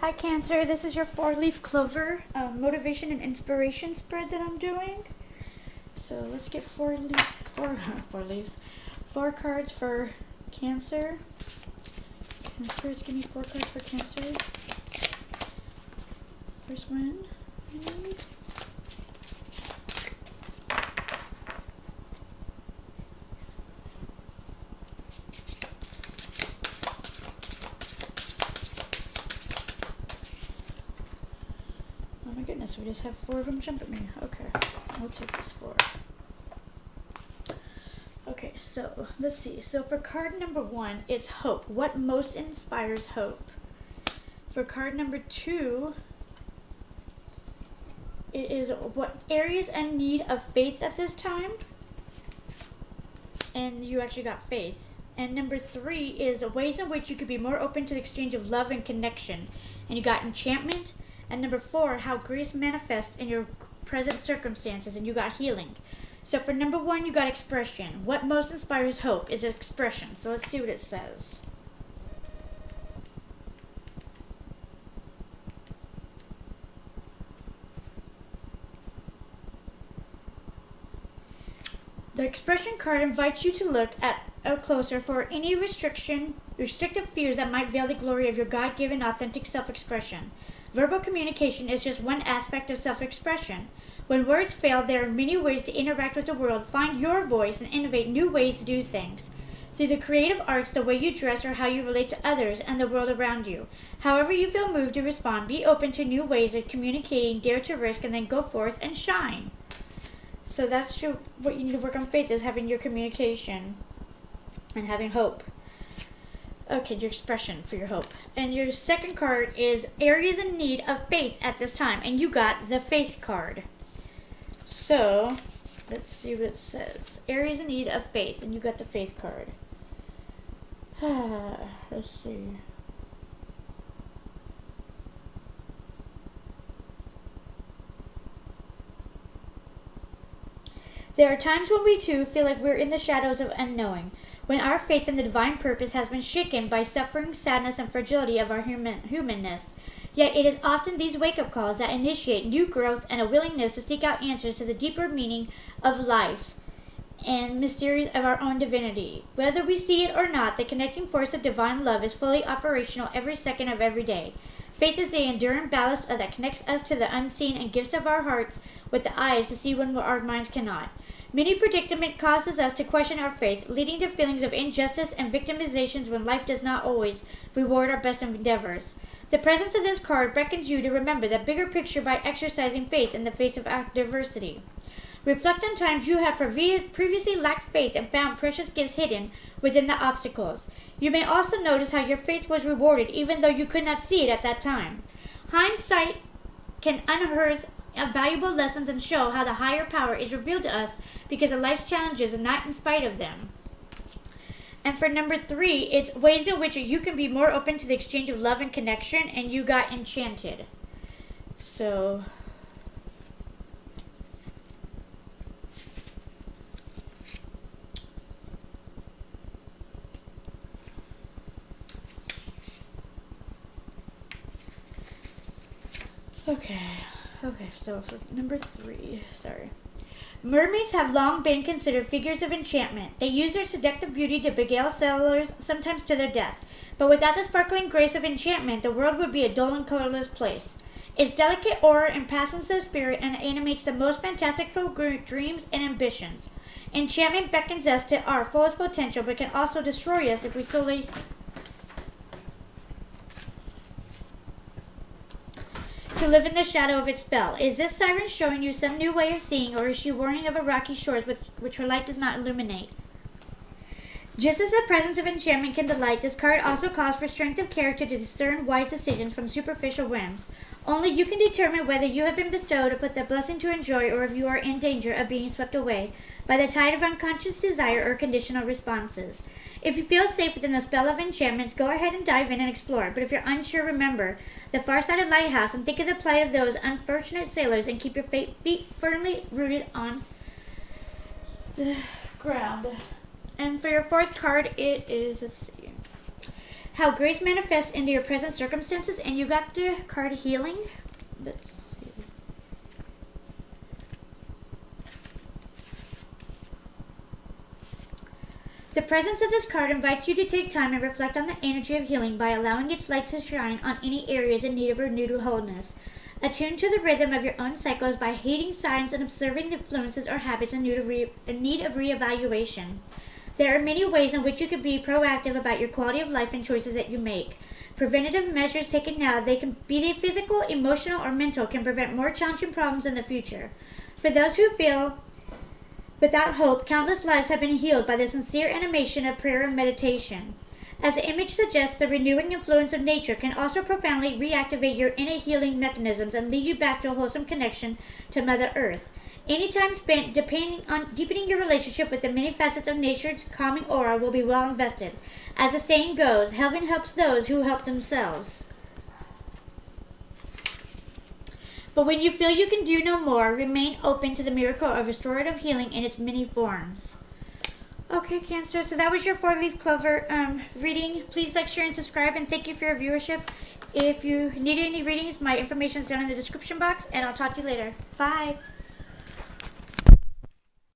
Hi Cancer, this is your 4-leaf clover motivation and inspiration spread that I'm doing. So let's get four cards for Cancer. Spirits, give me 4 cards for Cancer. First one. Oh my goodness, we just have 4 of them jump at me. Okay, I'll take this 4. Okay, so let's see. So for card number 1, it's hope. What most inspires hope? For card number 2, it is what areas in need of faith at this time. And you actually got faith. And number 3 is ways in which you could be more open to the exchange of love and connection. And you got enchantment. And number 4, how grace manifests in your present circumstances. And you got healing. So for number 1, you got expression. What most inspires hope is expression. So let's see what it says. The expression card invites you to look at closer for any restrictive fears that might veil the glory of your God-given authentic self-expression. Verbal communication is just one aspect of self-expression. When words fail, there are many ways to interact with the world. Find your voice and innovate new ways to do things. Through the creative arts, the way you dress, or how you relate to others and the world around you. However you feel moved to respond, be open to new ways of communicating, dare to risk, and then go forth and shine. So that's what you need to work on faith, is having your communication and having hope. Okay, your expression for your hope. And your second card is areas in need of faith at this time. And you got the faith card. So, let's see what it says. Areas in need of faith. And you got the faith card. Let's see. There are times when we too feel like we're in the shadows of unknowing, when our faith in the divine purpose has been shaken by suffering, sadness, and fragility of our humanness. Yet it is often these wake-up calls that initiate new growth and a willingness to seek out answers to the deeper meaning of life and mysteries of our own divinity. Whether we see it or not, the connecting force of divine love is fully operational every second of every day. Faith is the enduring ballast that connects us to the unseen and gifts of our hearts with the eyes to see when our minds cannot. Many predicament causes us to question our faith, leading to feelings of injustice and victimizations when life does not always reward our best endeavors. The presence of this card beckons you to remember the bigger picture by exercising faith in the face of adversity. Reflect on times you have previously lacked faith and found precious gifts hidden within the obstacles. You may also notice how your faith was rewarded even though you could not see it at that time. Hindsight can unearth valuable lessons and show how the higher power is revealed to us because of life's challenges and not in spite of them. And for number 3, it's ways in which you can be more open to the exchange of love and connection, and you got enchanted. So Okay, so for number 3, Mermaids have long been considered figures of enchantment. They use their seductive beauty to beguile sailors, sometimes to their death. But without the sparkling grace of enchantment, the world would be a dull and colorless place. Its delicate aura impasses the spirit and animates the most fantastical dreams and ambitions. Enchantment beckons us to our fullest potential, but can also destroy us if we solely to live in the shadow of its spell. Is this siren showing you some new way of seeing, or is she warning of a rocky shores which her light does not illuminate? Just as the presence of enchantment can delight, this card also calls for strength of character to discern wise decisions from superficial whims. Only you can determine whether you have been bestowed upon the blessing to enjoy, or if you are in danger of being swept away by the tide of unconscious desire or conditional responses. If you feel safe within the spell of enchantments, go ahead and dive in and explore. But if you're unsure, remember the far-sighted lighthouse and think of the plight of those unfortunate sailors and keep your feet firmly rooted on the ground. And for your 4th card, it is, let's see, how grace manifests into your present circumstances, and you got the card healing. Let's see. The presence of this card invites you to take time and reflect on the energy of healing by allowing its light to shine on any areas in need of renewed wholeness. Attune to the rhythm of your own cycles by heeding signs and observing influences or habits in need of reevaluation. There are many ways in which you can be proactive about your quality of life and choices that you make. Preventative measures taken now, they can be they physical, emotional, or mental, can prevent more challenging problems in the future. For those who feel without hope, countless lives have been healed by the sincere animation of prayer and meditation. As the image suggests, the renewing influence of nature can also profoundly reactivate your inner healing mechanisms and lead you back to a wholesome connection to Mother Earth. Any time spent deepening your relationship with the many facets of nature's calming aura will be well invested. As the saying goes, heaven helps those who help themselves. But when you feel you can do no more, remain open to the miracle of restorative healing in its many forms. Okay, Cancer, so that was your 4-leaf clover reading. Please like, share, and subscribe, and thank you for your viewership. If you need any readings, my information is down in the description box, and I'll talk to you later. Bye.